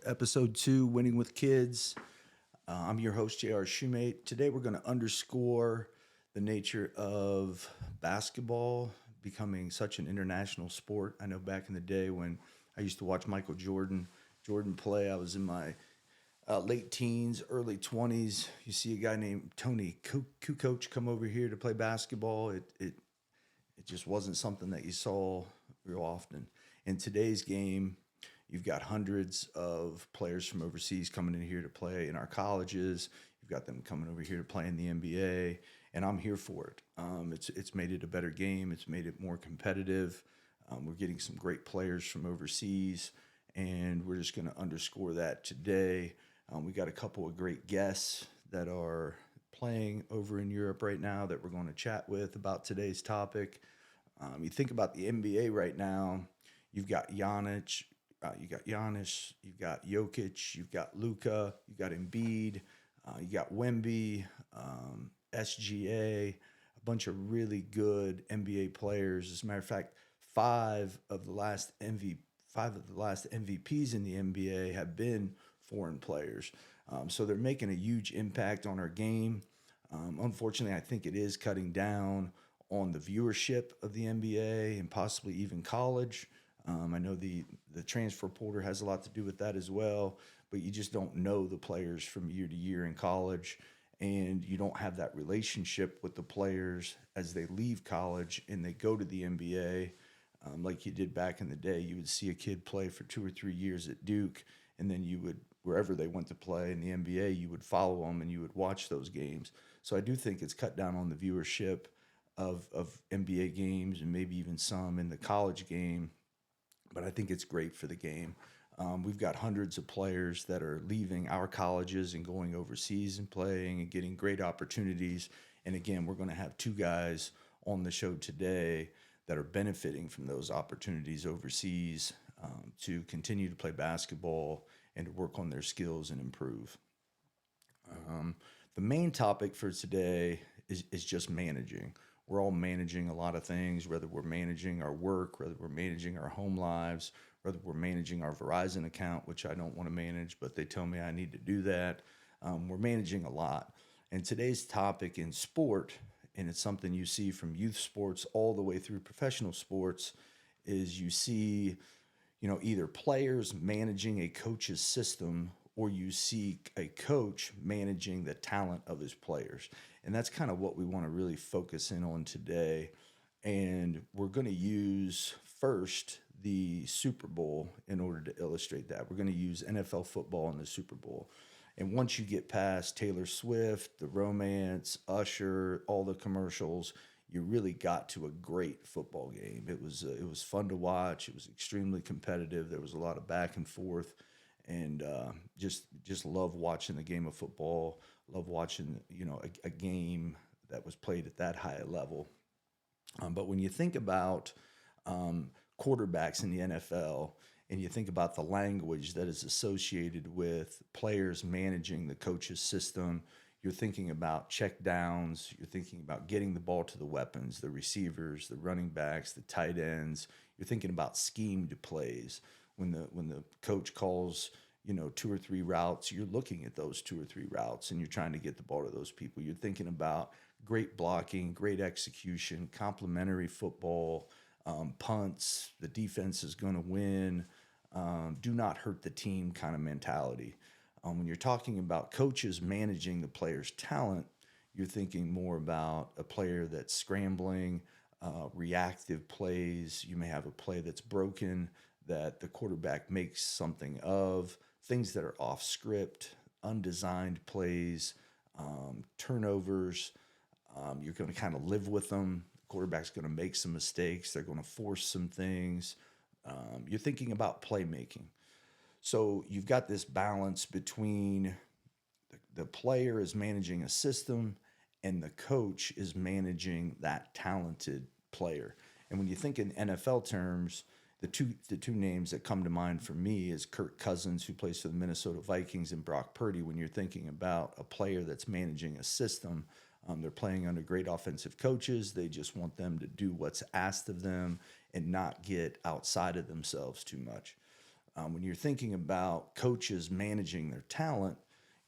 episode 2, Winning with Kids. I'm your host, JR Shumate. Today we're going to underscore the nature of basketball becoming such an international sport. I know back in the day when I used to watch Jordan play, I was in my late teens, early 20s. You see a guy named Tony Kukoc come over here to play basketball. It just wasn't something that you saw real often. In today's game, you've got hundreds of players from overseas coming in here to play in our colleges. You've got them coming over here to play in the NBA, and I'm here for it. It's made it a better game. It's made it more competitive. We're getting some great players from overseas, and we're just going to underscore that today. We got a couple of great guests that are playing over in Europe right now that we're going to chat with about today's topic. You think about the NBA right now, you've got Giannis, you've got Jokic, you've got Luka, you've got Embiid, you got Wemby, SGA, a bunch of really good NBA players. As a matter of fact, five of the last MVPs in the NBA have been foreign players. So they're making a huge impact on our game. Unfortunately, I think it is cutting down on the viewership of the NBA and possibly even college. I know the transfer portal has a lot to do with that as well, but you just don't know the players from year to year in college, and you don't have that relationship with the players as they leave college and they go to the NBA. Like you did back in the day, you would see a kid play for 2 or 3 years at Duke, and then you would, wherever they went to play in the NBA, you would follow them and you would watch those games. So I do think it's cut down on the viewership of NBA games and maybe even some in the college game, but I think it's great for the game. We've got hundreds of players that are leaving our colleges and going overseas and playing and getting great opportunities. And again, we're going to have two guys on the show today that are benefiting from those opportunities overseas to continue to play basketball and to work on their skills and improve. The main topic for today is just managing. We're all managing a lot of things, whether we're managing our work, whether we're managing our home lives, whether we're managing our Verizon account, which I don't want to manage, but they tell me I need to do that. We're managing a lot. And today's topic in sport, and it's something you see from youth sports all the way through professional sports, is you see, either players managing a coach's system or you see a coach managing the talent of his players. And that's kind of what we want to really focus in on today. And we're going to use first the Super Bowl in order to illustrate that. We're going to use NFL football in the Super Bowl. And once you get past Taylor Swift, the romance, Usher, all the commercials, you really got to a great football game. It was fun to watch. It was extremely competitive. There was a lot of back and forth, and just love watching the game of football. Love watching a game that was played at that high a level. But when you think about quarterbacks in the NFL, and you think about the language that is associated with players managing the coach's system, you're thinking about check downs, you're thinking about getting the ball to the weapons, the receivers, the running backs, the tight ends. You're thinking about schemed plays. When the coach calls, two or three routes, you're looking at those two or three routes and you're trying to get the ball to those people. You're thinking about great blocking, great execution, complementary football, punts, the defense is going to win, do not hurt the team kind of mentality. When you're talking about coaches managing the player's talent, you're thinking more about a player that's scrambling, reactive plays. You may have a play that's broken that the quarterback makes something of, things that are off script, undesigned plays, turnovers. You're going to kind of live with them. The quarterback's going to make some mistakes. They're going to force some things. You're thinking about playmaking. So you've got this balance between the player is managing a system and the coach is managing that talented player. And when you think in NFL terms, the two names that come to mind for me is Kirk Cousins, who plays for the Minnesota Vikings, and Brock Purdy. When you're thinking about a player that's managing a system, they're playing under great offensive coaches. They just want them to do what's asked of them and not get outside of themselves too much. When you're thinking about coaches managing their talent,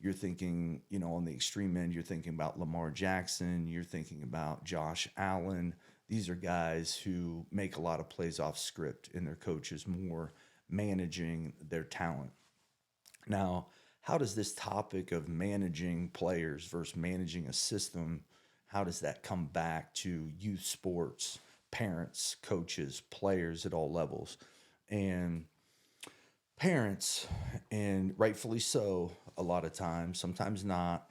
you're thinking, on the extreme end, you're thinking about Lamar Jackson, you're thinking about Josh Allen. These are guys who make a lot of plays off script, and their coaches more managing their talent. Now, how does this topic of managing players versus managing a system, how does that come back to youth sports, parents, coaches, players at all levels? And parents, and rightfully so, a lot of times, sometimes not,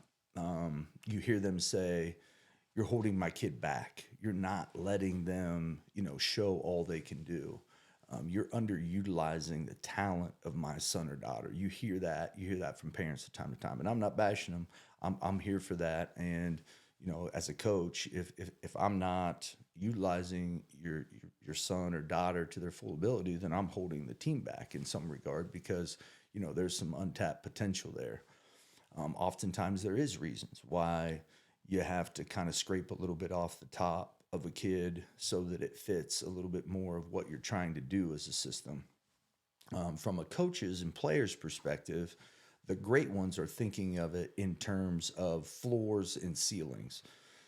you hear them say, "You're holding my kid back. You're not letting them, show all they can do. You're underutilizing the talent of my son or daughter." You hear that. You hear that from parents from time to time, and I'm not bashing them. I'm here for that. And as a coach, if I'm not utilizing your son or daughter to their full ability, then I'm holding the team back in some regard, because there's some untapped potential there. Oftentimes there is reasons why you have to kind of scrape a little bit off the top of a kid so that it fits a little bit more of what you're trying to do as a system. From a coach's and player's perspective, the great ones are thinking of it in terms of floors and ceilings.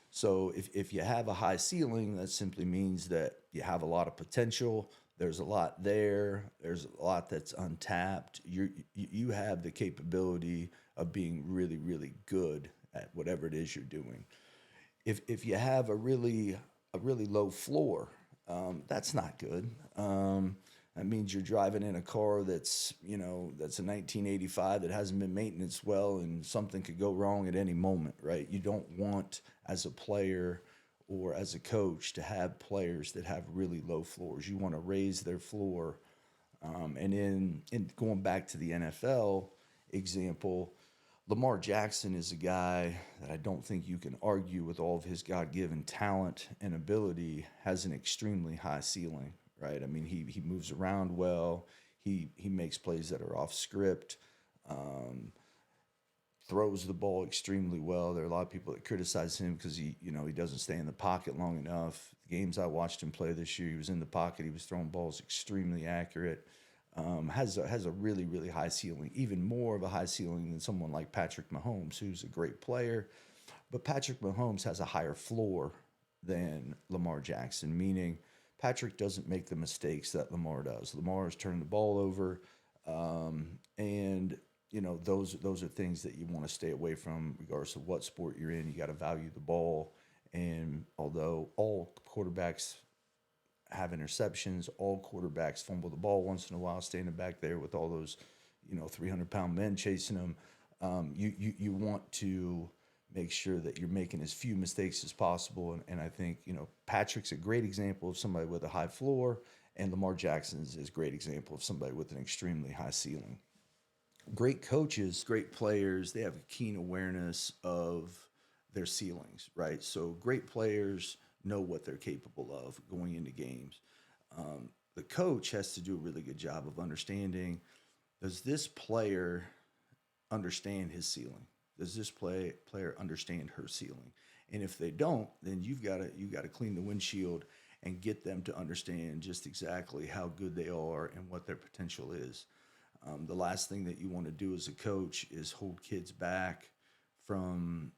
So if you have a high ceiling, that simply means that you have a lot of potential. There's a lot there. There's a lot that's untapped. You have the capability of being really, really good at whatever it is you're doing. If you have a really low floor, that's not good. That means you're driving in a car that's a 1985 that hasn't been maintained well, and something could go wrong at any moment, right? You don't want, as a player or as a coach, to have players that have really low floors. You want to raise their floor. And in going back to the NFL example, Lamar Jackson is a guy that I don't think you can argue, with all of his God-given talent and ability, has an extremely high ceiling, right? I mean, he moves around well. He makes plays that are off script. Throws the ball extremely well. There are a lot of people that criticize him because he doesn't stay in the pocket long enough. The games I watched him play this year, he was in the pocket. He was throwing balls extremely accurate. Has a really, really high ceiling, even more of a high ceiling than someone like Patrick Mahomes, who's a great player. But Patrick Mahomes has a higher floor than Lamar Jackson, meaning Patrick doesn't make the mistakes that Lamar does. Lamar has turned the ball over, and those are things that you want to stay away from, regardless of what sport you're in. You got to value the ball, and although all quarterbacks have interceptions, all quarterbacks fumble the ball once in a while, standing back there with all those 300-pound men chasing them. You want to make sure that you're making as few mistakes as possible. And I think, Patrick's a great example of somebody with a high floor, and Lamar Jackson's is a great example of somebody with an extremely high ceiling. Great coaches, great players, they have a keen awareness of their ceilings, right? So great players know what they're capable of going into games. The coach has to do a really good job of understanding, does this player understand his ceiling? Does this player understand her ceiling? And if they don't, then you got to clean the windshield and get them to understand just exactly how good they are and what their potential is. The last thing that you want to do as a coach is hold kids back from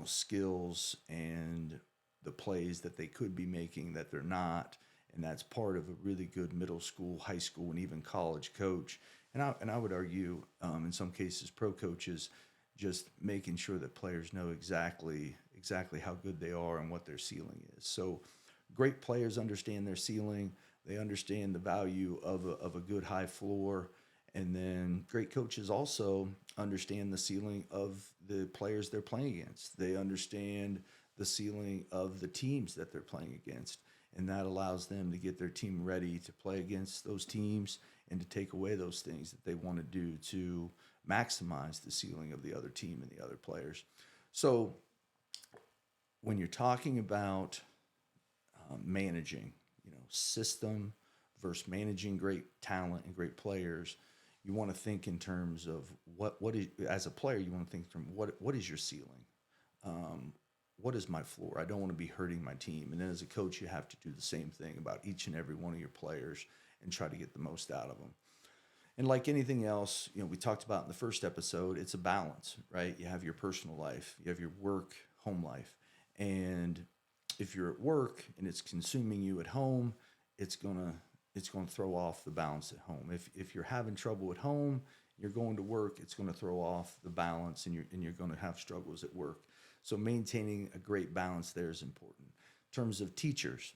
skills and the plays that they could be making that they're not. And that's part of a really good middle school, high school, and even college coach. And I would argue, in some cases, pro coaches, just making sure that players know exactly how good they are and what their ceiling is. So great players understand their ceiling. They understand the value of a good high floor. And then great coaches also understand the ceiling of the players they're playing against. They understand the ceiling of the teams that they're playing against. And that allows them to get their team ready to play against those teams and to take away those things that they want to do to maximize the ceiling of the other team and the other players. So when you're talking about managing, system versus managing great talent and great players, you want to think in terms of what is, as a player, you want to think from what is your ceiling? What is my floor? I don't want to be hurting my team. And then as a coach, you have to do the same thing about each and every one of your players and try to get the most out of them. And like anything else, we talked about in the first episode, it's a balance, right? You have your personal life, you have your work, home life. And if you're at work and it's consuming you at home, it's gonna it's gonna throw off the balance at home. If you're having trouble at home, you're going to work, it's gonna throw off the balance, and you're gonna have struggles at work. So maintaining a great balance there is important. In terms of teachers,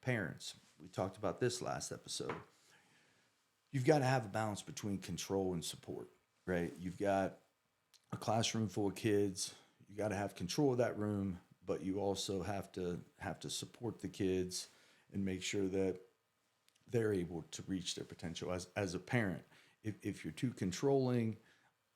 parents, we talked about this last episode. You've got to have a balance between control and support, right? You've got a classroom full of kids. You got to have control of that room, but you also have to support the kids and make sure that they're able to reach their potential. As a parent, if you're too controlling,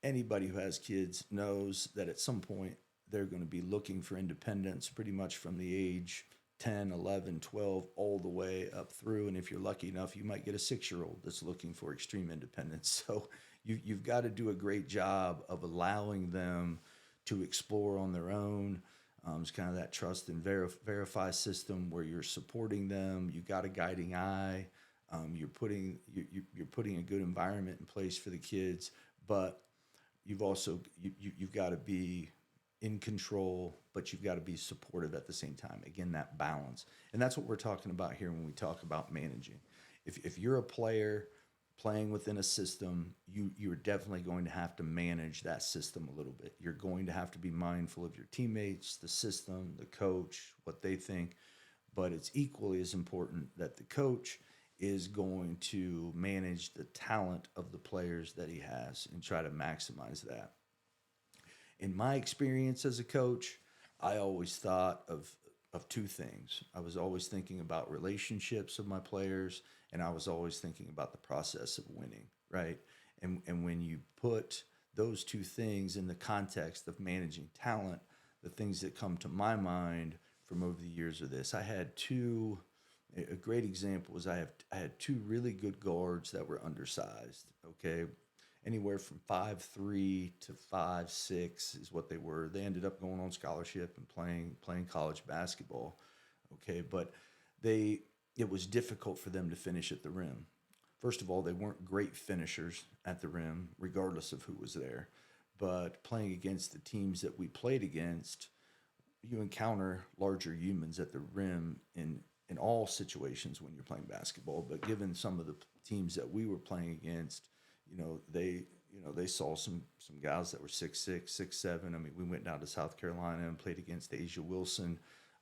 anybody who has kids knows that at some point they're going to be looking for independence pretty much from the age 10, 11, 12, all the way up through. And if you're lucky enough, you might get a 6-year old that's looking for extreme independence. So you've got to do a great job of allowing them to explore on their own. It's kind of that trust and verify system where you're supporting them. You got a guiding eye. You're putting a good environment in place for the kids, but you've got to be in control, but you've got to be supportive at the same time. Again, that balance. And that's what we're talking about here when we talk about managing. If you're a player playing within a system, you're definitely going to have to manage that system a little bit. You're going to have to be mindful of your teammates, the system, the coach, what they think. But it's equally as important that the coach is going to manage the talent of the players that he has and try to maximize that. In my experience as a coach, I always thought of two things. I was always thinking about relationships of my players, and I was always thinking about the process of winning, right? And when you put those two things in the context of managing talent, the things that come to my mind from over the years are this. I had two. A great example was I had two really good guards that were undersized. Okay, anywhere from 5'3" to 5'6" is what they were. They ended up going on scholarship and playing college basketball. Okay, but it was difficult for them to finish at the rim. First of all, they weren't great finishers at the rim, regardless of who was there. But playing against the teams that we played against, you encounter larger humans at the rim in all situations when you're playing basketball. But given some of the teams that we were playing against, they saw some guys that were 6'6", 6'7". I mean, we went down to South Carolina and played against Asia Wilson.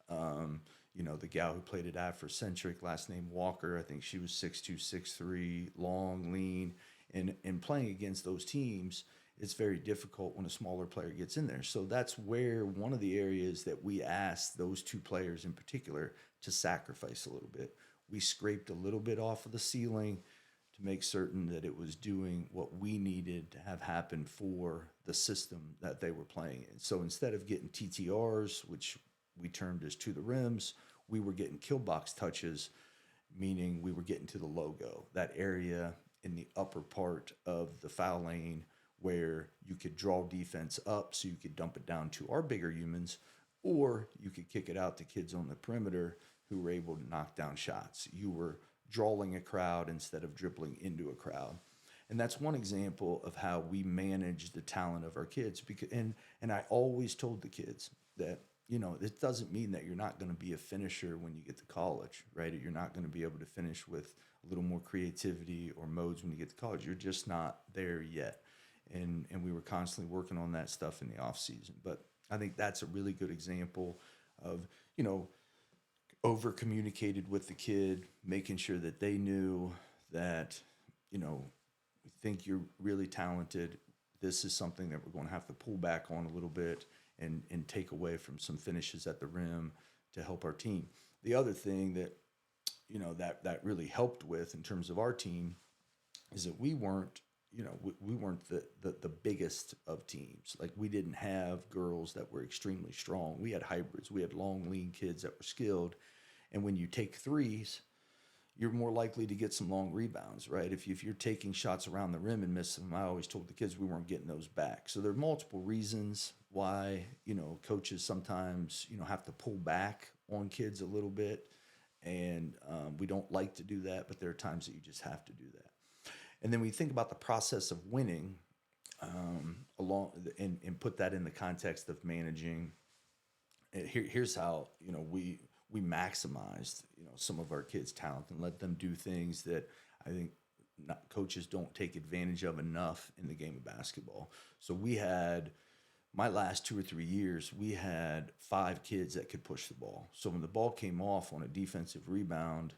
The gal who played at Afrocentric, last name Walker, I think she was 6'2", 6'3", long, lean. And playing against those teams, it's very difficult when a smaller player gets in there. So that's where one of the areas that we asked those two players in particular to sacrifice a little bit. We scraped a little bit off of the ceiling to make certain that it was doing what we needed to have happen for the system that they were playing in. So instead of getting TTRs, which we termed as to the rims, we were getting kill box touches, meaning we were getting to the logo, that area in the upper part of the foul lane where you could draw defense up so you could dump it down to our bigger humans, or you could kick it out to kids on the perimeter who were able to knock down shots. You were drawing a crowd instead of dribbling into a crowd. And that's one example of how we manage the talent of our kids. And I always told the kids that, it doesn't mean that you're not going to be a finisher when you get to college, right? Or you're not going to be able to finish with a little more creativity or modes when you get to college. You're just not there yet. And we were constantly working on that stuff in the off season. But I think that's a really good example of, over communicated with the kid, making sure that they knew that, we think you're really talented. This is something that we're going to have to pull back on a little bit and take away from some finishes at the rim to help our team. The other thing that, that really helped with in terms of our team is that we weren't the biggest of teams. Like, we didn't have girls that were extremely strong. We had hybrids. We had long, lean kids that were skilled. And when you take threes, you're more likely to get some long rebounds, right? If you're taking shots around the rim and miss them, I always told the kids we weren't getting those back. So there are multiple reasons why, coaches sometimes, have to pull back on kids a little bit. And we don't like to do that, but there are times that you just have to do that. And then we think about the process of winning, along and put that in the context of managing. Here's how we maximized some of our kids' talent and let them do things that I think coaches don't take advantage of enough in the game of basketball. So we had my last 2 or 3 years, we had 5 kids that could push the ball. So when the ball came off on a defensive rebound,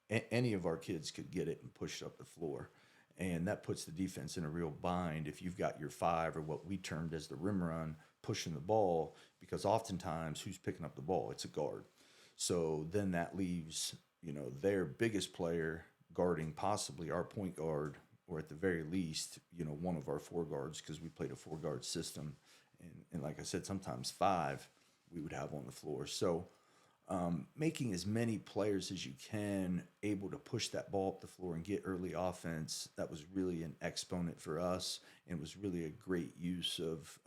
any of our kids could get it and push it up the floor. And that puts the defense in a real bind if you've got your 5, or what we termed as the rim run, pushing the ball, because oftentimes who's picking up the ball? It's a guard. So then that leaves, their biggest player guarding possibly our point guard, or at the very least, one of our 4 guards, because we played a 4 guard system. And like I said, sometimes 5 we would have on the floor. So making as many players as you can able to push that ball up the floor and get early offense, that was really an exponent for us, and was really a great use of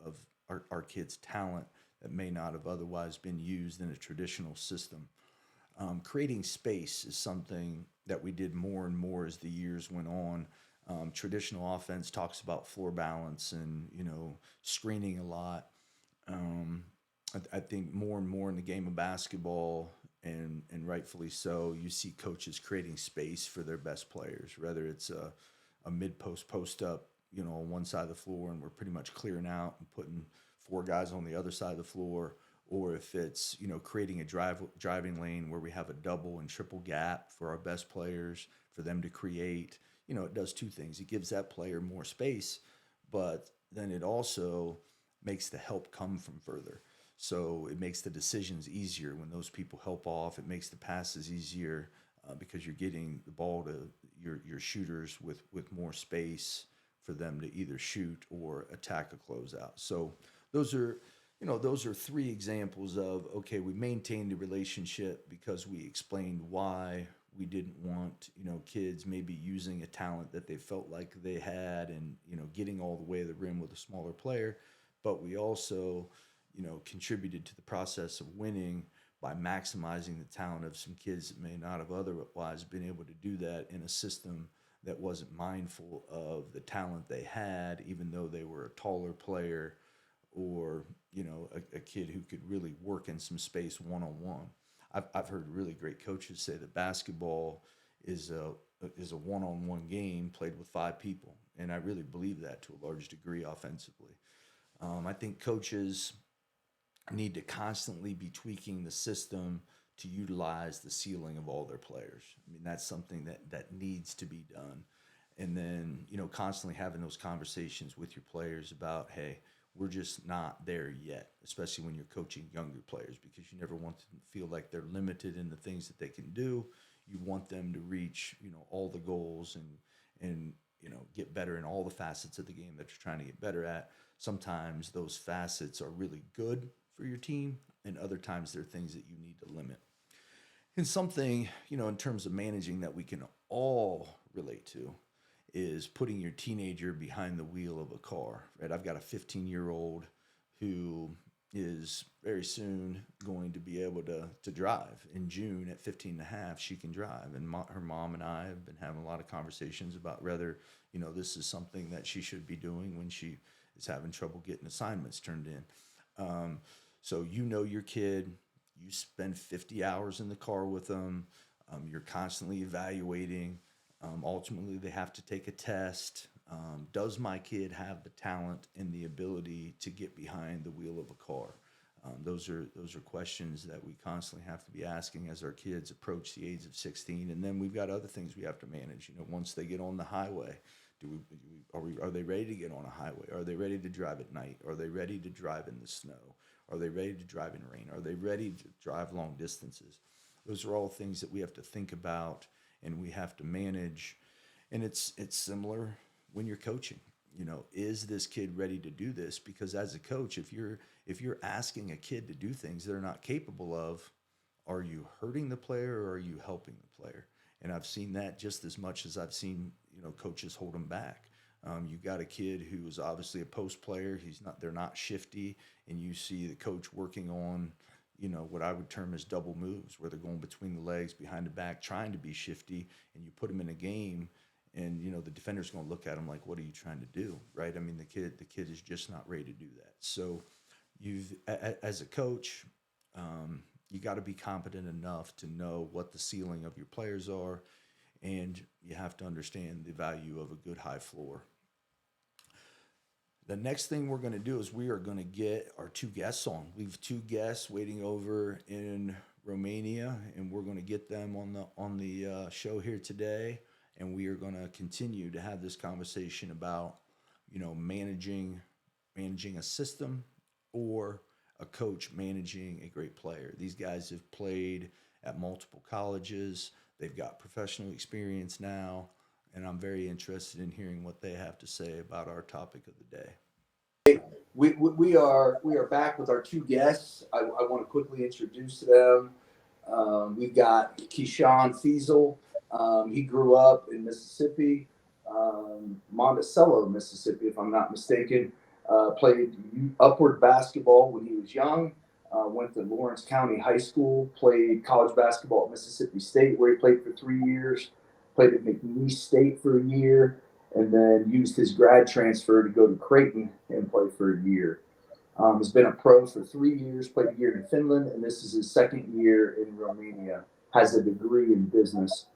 our kids' talent that may not have otherwise been used in a traditional system. Creating space is something that we did more and more as the years went on. Traditional offense talks about floor balance and screening a lot. Um, I think more and more in the game of basketball, and rightfully so, you see coaches creating space for their best players, whether it's a mid post up, on one side of the floor, and we're pretty much clearing out and putting 4 guys on the other side of the floor, or if it's creating a driving lane where we have a double and triple gap for our best players for them to create. It does 2 things. It gives that player more space, but then it also makes the help come from further. So it makes the decisions easier when those people help off. It makes the passes easier, because you're getting the ball to your shooters with more space for them to either shoot or attack a closeout. So those are those are 3 examples of, okay, we maintained the relationship because we explained why we didn't want kids maybe using a talent that they felt like they had, and getting all the way to the rim with a smaller player, but we also contributed to the process of winning by maximizing the talent of some kids that may not have otherwise been able to do that in a system that wasn't mindful of the talent they had, even though they were a taller player, or a kid who could really work in some space one-on-one. I've heard really great coaches say that basketball is a one-on-one game played with 5 people, and I really believe that to a large degree offensively. I think coaches need to constantly be tweaking the system to utilize the ceiling of all their players. I mean, that's something that needs to be done. And then, constantly having those conversations with your players about, hey, we're just not there yet, especially when you're coaching younger players, because you never want them to feel like they're limited in the things that they can do. You want them to reach, all the goals, and get better in all the facets of the game that you're trying to get better at. Sometimes those facets are really good for your team, and other times they're things that you need to limit. And something, in terms of managing that we can all relate to is putting your teenager behind the wheel of a car, right? I've got a 15-year-old who is very soon going to be able to drive. In June at 15 and a half, she can drive. And her mom and I have been having a lot of conversations about whether, this is something that she should be doing when she is having trouble getting assignments turned in. So your kid, you spend 50 hours in the car with them. You're constantly evaluating. Ultimately, they have to take a test. Does my kid have the talent and the ability to get behind the wheel of a car? Those are questions that we constantly have to be asking as our kids approach the age of 16. And then we've got other things we have to manage. Once they get on the highway, are they ready to get on a highway? Are they ready to drive at night? Are they ready to drive in the snow? Are they ready to drive in rain? Are they ready to drive long distances? Those are all things that we have to think about and we have to manage. And it's similar when you're coaching. Is this kid ready to do this? Because as a coach, if you're asking a kid to do things they're not capable of, are you hurting the player or are you helping the player? And I've seen that just as much as I've seen coaches hold them back. You've got a kid who is obviously a post player. They're not shifty, and you see the coach working on what I would term as double moves, where they're going between the legs, behind the back, trying to be shifty, and you put them in a game, And the defender's going to look at him like, "What are you trying to do?" Right? I mean, the kid is just not ready to do that. So, as a coach, you got to be competent enough to know what the ceiling of your players are, and you have to understand the value of a good high floor. The next thing we're going to do is we are going to get our two guests on. We have two guests waiting over in Romania, and we're going to get them on the show here today. And we are going to continue to have this conversation about, managing a system or a coach managing a great player. These guys have played at multiple colleges. They've got professional experience now, and I'm very interested in hearing what they have to say about our topic of the day. We are back with our two guests. I want to quickly introduce them. We've got Keyshawn Feasel. He grew up in Mississippi, Monticello, Mississippi, if I'm not mistaken. Played upward basketball when he was young. Went to Lawrence County High School. Played college basketball at Mississippi State, where he played for 3 years. Played at McNeese State for a year, and then used his grad transfer to go to Creighton and play for a year. He's been a pro for 3 years, played a year in Finland, and this is his second year in Romania. Has a degree in business.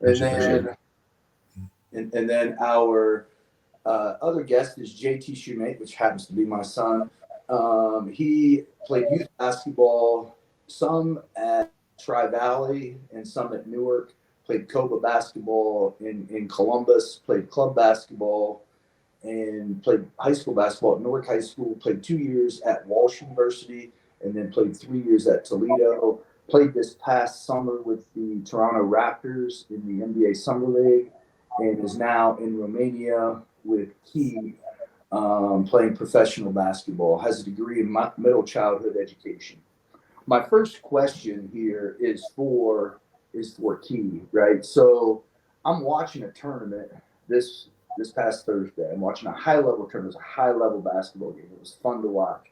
And then, and then our other guest is JT Shumate, which happens to be my son. He played youth basketball, some at Tri Valley and some at Newark. Played Coba basketball in Columbus. Played club basketball and played high school basketball at Newark High School. Played 2 years at Walsh University and then played 3 years at Toledo. Played this past summer with the Toronto Raptors in the NBA Summer League and is now in Romania with Key playing professional basketball. Has a degree in middle childhood education. My first question here is for Key, right? So I'm watching a tournament this past Thursday. I'm watching a high level tournament. It was a high level basketball game. It was fun to watch.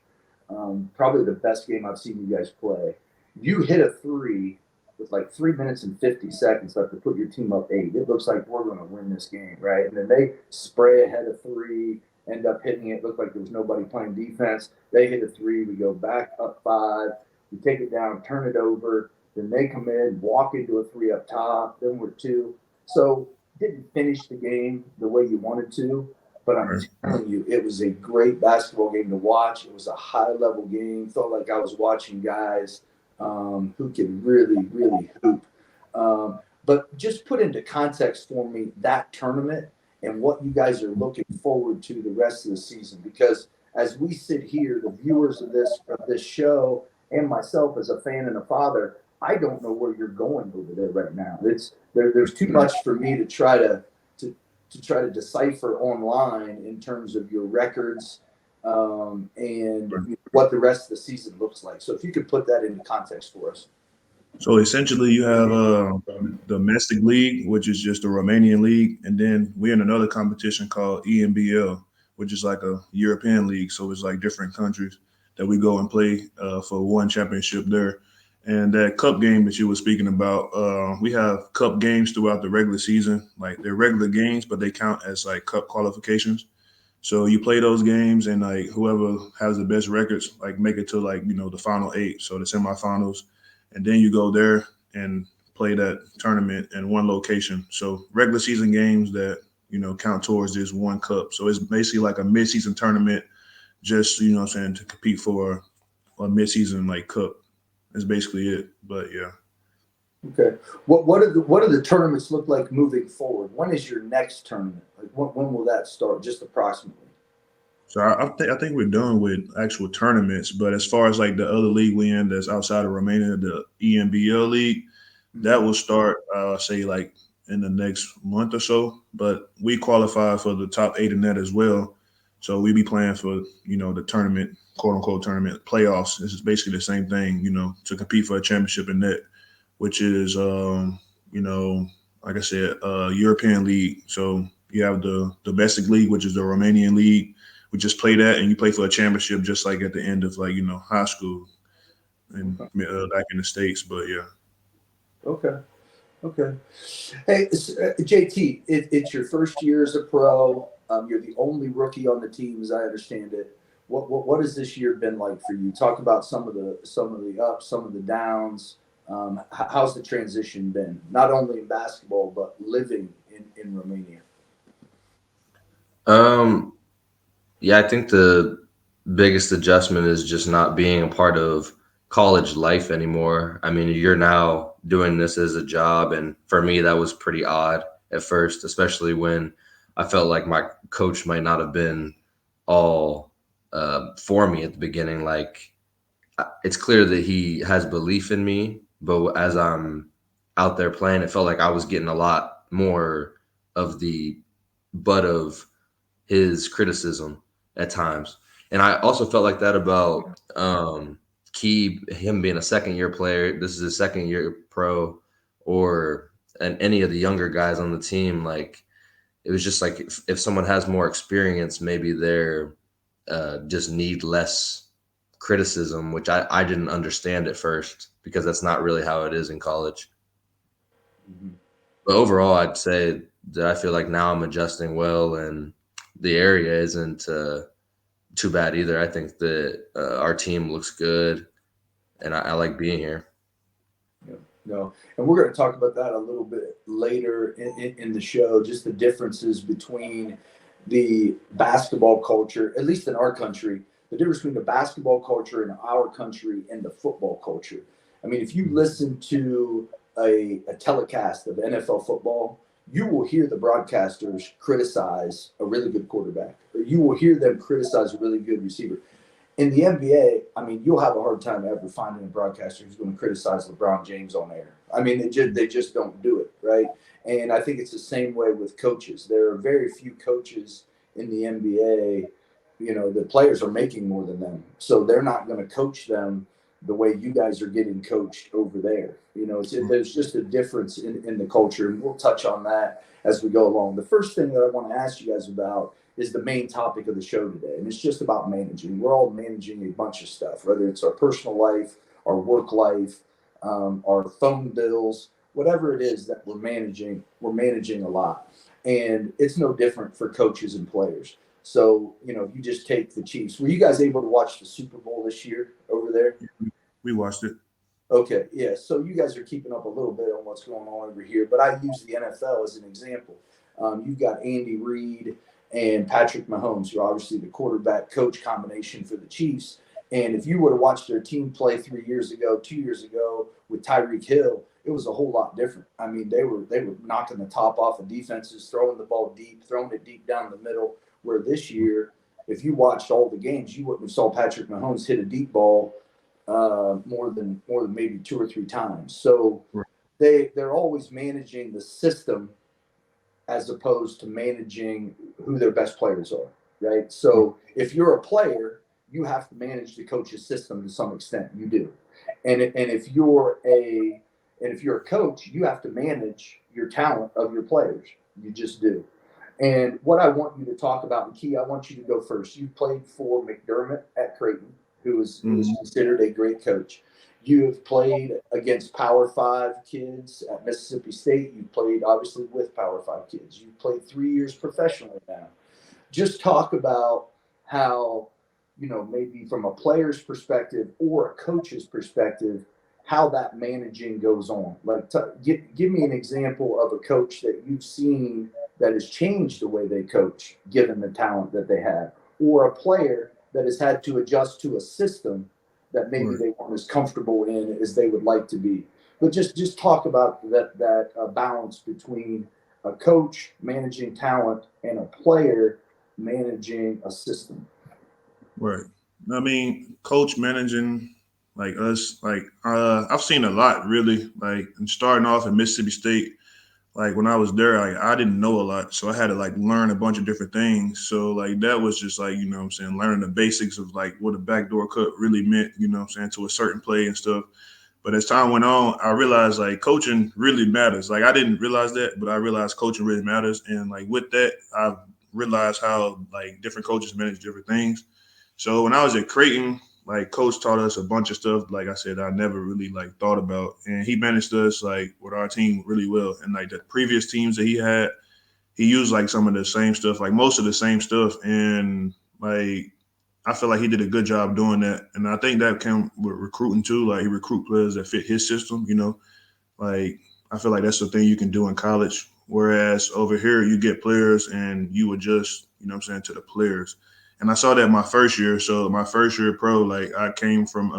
Probably the best game I've seen you guys play. You hit a three with like 3 minutes and 50 seconds left to put your team up 8. It looks like we're going to win this game, right? And then they spray ahead of 3, end up hitting it. Looked like there was nobody playing defense. They hit a 3. We go back up 5. We take it down, turn it over. Then they come in, walk into a 3 up top. Then we're 2. So didn't finish the game the way you wanted to, but I'm telling you, it was a great basketball game to watch. It was a high-level game. Felt like I was watching guys who can really, really hoop. But just put into context for me that tournament and what you guys are looking forward to the rest of the season. Because as we sit here, the viewers of this show and myself as a fan and a father, I don't know where you're going over there right now. There's too much for me to try to decipher online in terms of your records and what the rest of the season looks like. So if you could put that into context for us. So essentially, you have domestic league, which is just the Romanian league, and then we're in another competition called EMBL, which is like a European league. So it's like different countries that we go and play for one championship there. And that cup game that you were speaking about, we have cup games throughout the regular season. Like they're regular games, but they count as like cup qualifications. So you play those games, and like whoever has the best records, like make it to like the final 8, so the semifinals, and then you go there and play that tournament in one location. So regular season games that count towards this one cup. So it's basically like a mid-season tournament, just what I'm saying, to compete for a mid-season like cup. That's basically it. But yeah. Okay. What do the tournaments look like moving forward? When is your next tournament? Like when will that start? Just approximately. So I think we're done with actual tournaments, but as far as like the other league we in that's outside of Romania, the EMBL league, that will start say like in the next month or so. But we qualify for the top 8 in that as well. So we be playing for the tournament, quote unquote tournament playoffs. This is basically the same thing, to compete for a championship in that, which is you know like I said, European league. So you have the domestic league, which is the Romanian league. We just play that, and you play for a championship, just like at the end of like high school and Okay. back in the States. But yeah. Okay. Okay. Hey, JT, it's your first year as a pro. You're the only rookie on the team, as I understand it. What has this year been like for you? Talk about some of the ups, some of the downs. How's the transition been? Not only in basketball, but living in Romania. Um, yeah, I think the biggest adjustment is just not being a part of college life anymore. I mean, you're now doing this as a job, and for me, that was pretty odd at first, especially when I felt like my coach might not have been all for me at the beginning. Like, it's clear that he has belief in me, but as I'm out there playing, it felt like I was getting a lot more of the butt of his criticism at times. And I also felt like that about Key, him being a second year player. This is his second year pro, or and any of the younger guys on the team. Like, it was just like if someone has more experience, maybe they're just need less criticism, which I didn't understand at first because that's not really how it is in college. Mhm. But overall, I'd say that I feel like now I'm adjusting well, and the area isn't too bad either. I think that our team looks good, and I like being here. Yeah, no, and we're going to talk about that a little bit later in the show. Just the differences between the basketball culture, at least in our country, the difference between the basketball culture in our country and the football culture. I mean, if you listen to a telecast of NFL football, you will hear the broadcasters criticize a really good quarterback, or you will hear them criticize a really good receiver. In the NBA, I mean, you'll have a hard time ever finding a broadcaster who's going to criticize LeBron James on air. I mean, they just don't do it, right? And I think it's the same way with coaches. There are very few coaches in the NBA. You know, the players are making more than them, so they're not going to coach them the way you guys are getting coached over there. You know, there's just a difference in the culture, and we'll touch on that as we go along. The first thing that I want to ask you guys about is the main topic of the show today. And it's just about managing. We're all managing a bunch of stuff, whether it's our personal life, our work life, our phone bills, whatever it is that we're managing a lot. And it's no different for coaches and players. So, you know, if you just take the Chiefs, were you guys able to watch the Super Bowl this year over there? We watched it. Okay, yeah. So you guys are keeping up a little bit on what's going on over here, but I use the NFL as an example. You've got Andy Reid and Patrick Mahomes, who are obviously the quarterback coach combination for the Chiefs. And if you would have watched their team play 3 years ago, 2 years ago with Tyreek Hill, it was a whole lot different. I mean, they were knocking the top off of defenses, throwing the ball deep, throwing it deep down the middle. Where this year, if you watched all the games, you wouldn't have saw Patrick Mahomes hit a deep ball more than maybe two or three times. So Right. they're always managing the system as opposed to managing who their best players are, right? So if you're a player, you have to manage the coach's system to some extent. You do, and if you're a coach, you have to manage your talent of your players. You just do. And what I want you to talk about, and Key, I want you to go first. You played for McDermott at Creighton, who is considered a great coach. You have played against Power Five kids at Mississippi State. You played obviously with Power Five kids. You played 3 years professionally now. Just talk about how, you know, maybe from a player's perspective or a coach's perspective, how that managing goes on. Like, give me an example of a coach that you've seen that has changed the way they coach, given the talent that they have, or a player that has had to adjust to a system that maybe Right. they weren't as comfortable in as they would like to be. But just talk about that balance between a coach managing talent and a player managing a system. Right. I mean, coach managing like us, like I've seen a lot really. Like and starting off in Mississippi State, like when I was there, like I didn't know a lot. So I had to like learn a bunch of different things. So like that was just like, what I'm saying, learning the basics of like what a backdoor cut really meant, what I'm saying, to a certain play and stuff. But as time went on, I realized like coaching really matters. Like I didn't realize that, but I realized coaching really matters. And like with that, I've realized how like different coaches manage different things. So when I was at Creighton, like coach taught us a bunch of stuff. Like I said, I never really like thought about, and he managed us like with our team really well. And like the previous teams that he had, he used like some of the same stuff, like most of the same stuff, and like I feel like he did a good job doing that. And I think that came with recruiting too. Like he recruit players that fit his system. Like I feel like that's the thing you can do in college. Whereas over here, you get players and you adjust, what I'm saying, to the players. And I saw that my first year. So my first year pro, like I came from,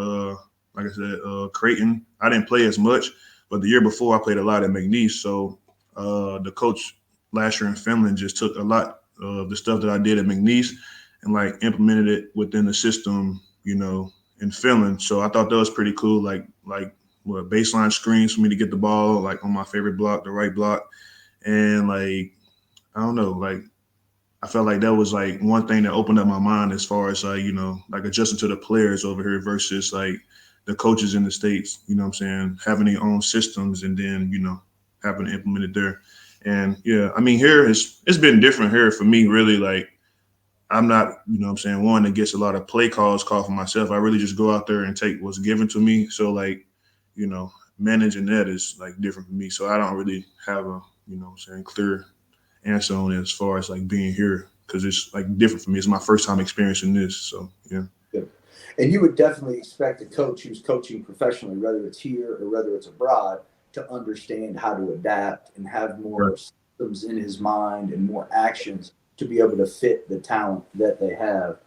like I said, Creighton. I didn't play as much, but the year before I played a lot at McNeese. So the coach last year in Finland just took a lot of the stuff that I did at McNeese and like implemented it within the system, in Finland. So I thought that was pretty cool. Like what baseline screens for me to get the ball like on my favorite block, the right block, and like I don't know, like I felt like that was like one thing that opened up my mind as far as like like adjusting to the players over here versus like the coaches in the States. You know what I'm saying, having their own systems and then having to implement it there. And yeah, I mean here it's been different here for me really. Like I'm not, what I'm saying, one that gets a lot of play calls called for myself. I really just go out there and take what's given to me. So like, managing that is like different for me. So I don't really have a, what I'm saying, clear answer on it as far as like being here because it's like different for me. It's my first time experiencing this. So yeah. Good. And you would definitely expect a coach who's coaching professionally, whether it's here or whether it's abroad, to understand how to adapt and have more Right. systems in his mind and more actions to be able to fit the talent that they have.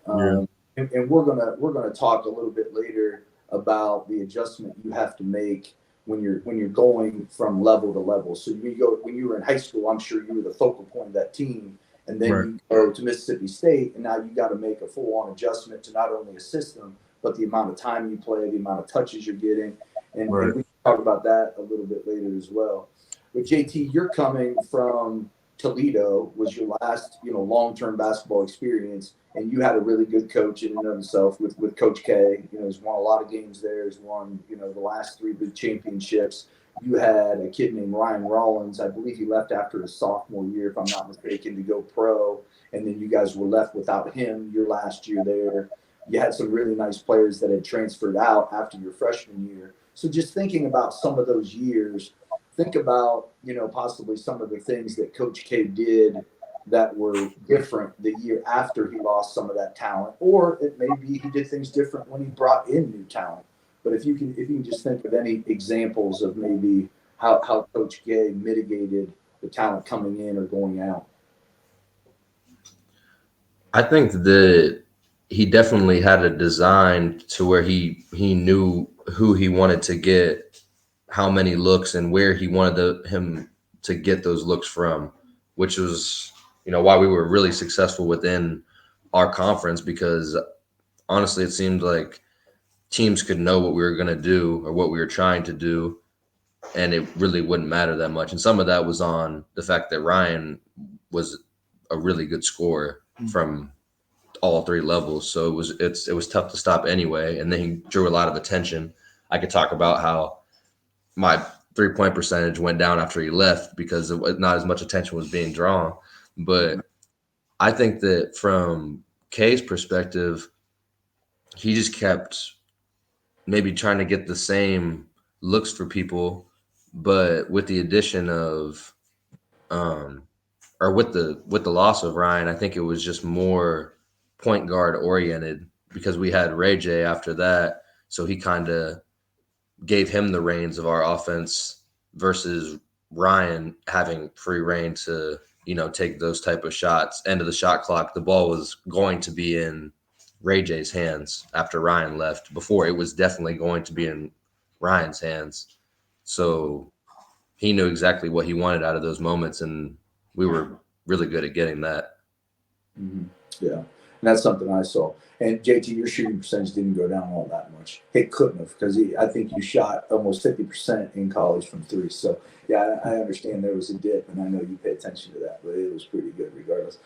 Yeah. And we're gonna talk a little bit later about the adjustment you have to make when you're going from level to level. So when you were in high school, I'm sure you were the focal point of that team, and then Right. you go to Mississippi State, and now you got to make a full-on adjustment to not only a system but the amount of time you play, the amount of touches you're getting, Right. and we can talk about that a little bit later as well. But JT, you're coming from Toledo, was your last long-term basketball experience, and you had a really good coach in and of himself with Coach K. He's won a lot of games there. He's won the last three big championships. You had a kid named Ryan Rollins. I believe he left after his sophomore year, if I'm not mistaken, to go pro, and then you guys were left without him your last year there. You had some really nice players that had transferred out after your freshman year. So just thinking about some of those years, think about possibly some of the things that Coach K did that were different the year after he lost some of that talent, or it may be he did things different when he brought in new talent. But if you can just think of any examples of maybe how Coach K mitigated the talent coming in or going out. I think that he definitely had a design to where he knew who he wanted to get, how many looks, and where he wanted him to get those looks from, which was why we were really successful within our conference because honestly, it seemed like teams could know what we were going to do or what we were trying to do, and it really wouldn't matter that much. And some of that was on the fact that Ryan was a really good scorer from all three levels. So it was tough to stop anyway. And then he drew a lot of attention. I could talk about how my 3-point percentage went down after he left because not as much attention was being drawn. But I think that from Kay's perspective, he just kept maybe trying to get the same looks for people, but with the addition of or with the loss of Ryan, I think it was just more point guard oriented because we had Ray J after that. So he kind of gave him the reins of our offense versus Ryan having free reign to, take those type of shots. End of the shot clock, the ball was going to be in Ray J's hands after Ryan left. Before it was definitely going to be in Ryan's hands. So he knew exactly what he wanted out of those moments, and we were really good at getting that. Mm-hmm. Yeah, and that's something I saw. And JT, your shooting percentage didn't go down all that much. It couldn't have because I think you shot almost 50% in college from three. So yeah, I understand there was a dip, and I know you pay attention to that, but it was pretty good regardless.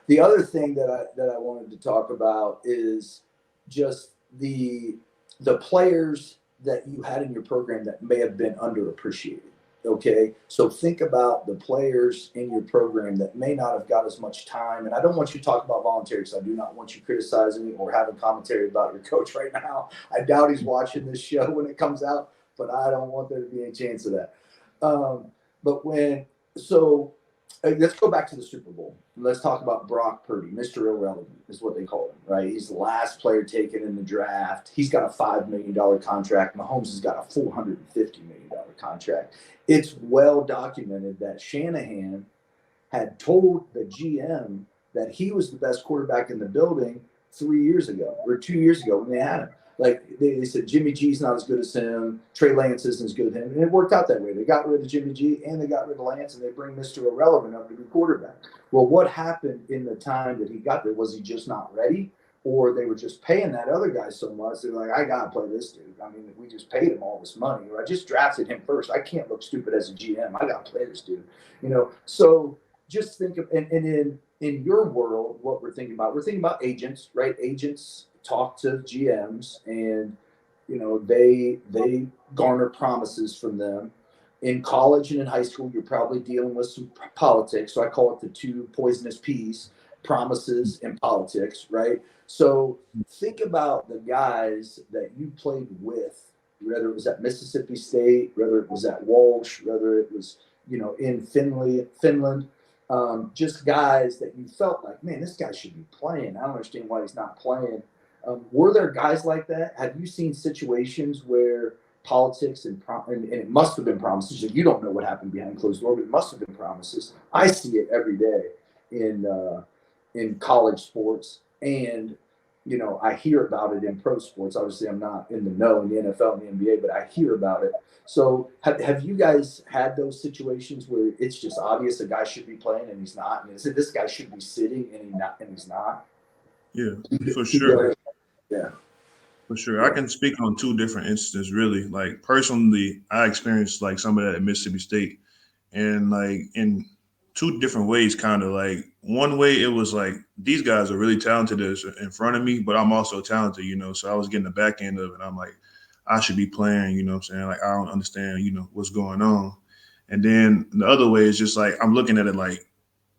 The other thing that I wanted to talk about is just the players that you had in your program that may have been underappreciated. Okay, so think about the players in your program that may not have got as much time. And I don't want you to talk about voluntary because I do not want you criticizing or having commentary about your coach right now. I doubt he's watching this show when it comes out, but I don't want there to be any chance of that. But when, so let's go back to the Super Bowl. Let's talk about Brock Purdy, Mr. Irrelevant is what they call him, right? He's the last player taken in the draft. He's got a $5 million contract. Mahomes has got a $450 million contract. It's well documented that Shanahan had told the GM that he was the best quarterback in the building 3 years ago or 2 years ago when they had him. Like they said, Jimmy G's not as good as him. Trey Lance isn't as good as him. And it worked out that way. They got rid of Jimmy G and they got rid of Lance and they bring Mr. Irrelevant up to be quarterback. Well, what happened in the time that he got there? Was he just not ready? Or they were just paying that other guy so much. They're like, I got to play this dude. I mean, we just paid him all this money. Or I just drafted him first. I can't look stupid as a GM. I got to play this dude. So just think of, and in your world, what we're thinking about agents, right? Agents talk to GMs and they garner promises from them. In college and in high school, you're probably dealing with some politics. So I call it the two poisonous peas, promises and politics, right? So think about the guys that you played with, whether it was at Mississippi State, whether it was at Walsh, whether it was in Finland, just guys that you felt like, man, this guy should be playing. I don't understand why he's not playing. Were there guys like that? Have you seen situations where politics and it must have been promises? You don't know what happened behind closed doors, but it must have been promises. I see it every day in college sports, and I hear about it in pro sports. Obviously, I'm not in the know in the NFL and the NBA, but I hear about it. So have you guys had those situations where it's just obvious a guy should be playing and he's not, and this guy should be sitting and he's not? Yeah, for sure. Yeah. For sure. I can speak on two different instances, really. Like, personally, I experienced like some of that at Mississippi State. And like in two different ways, kind of like one way, it was like these guys are really talented that's in front of me, but I'm also talented, So I was getting the back end of it. I'm like, I should be playing, what I'm saying? Like, I don't understand, what's going on. And then the other way is just like, I'm looking at it like,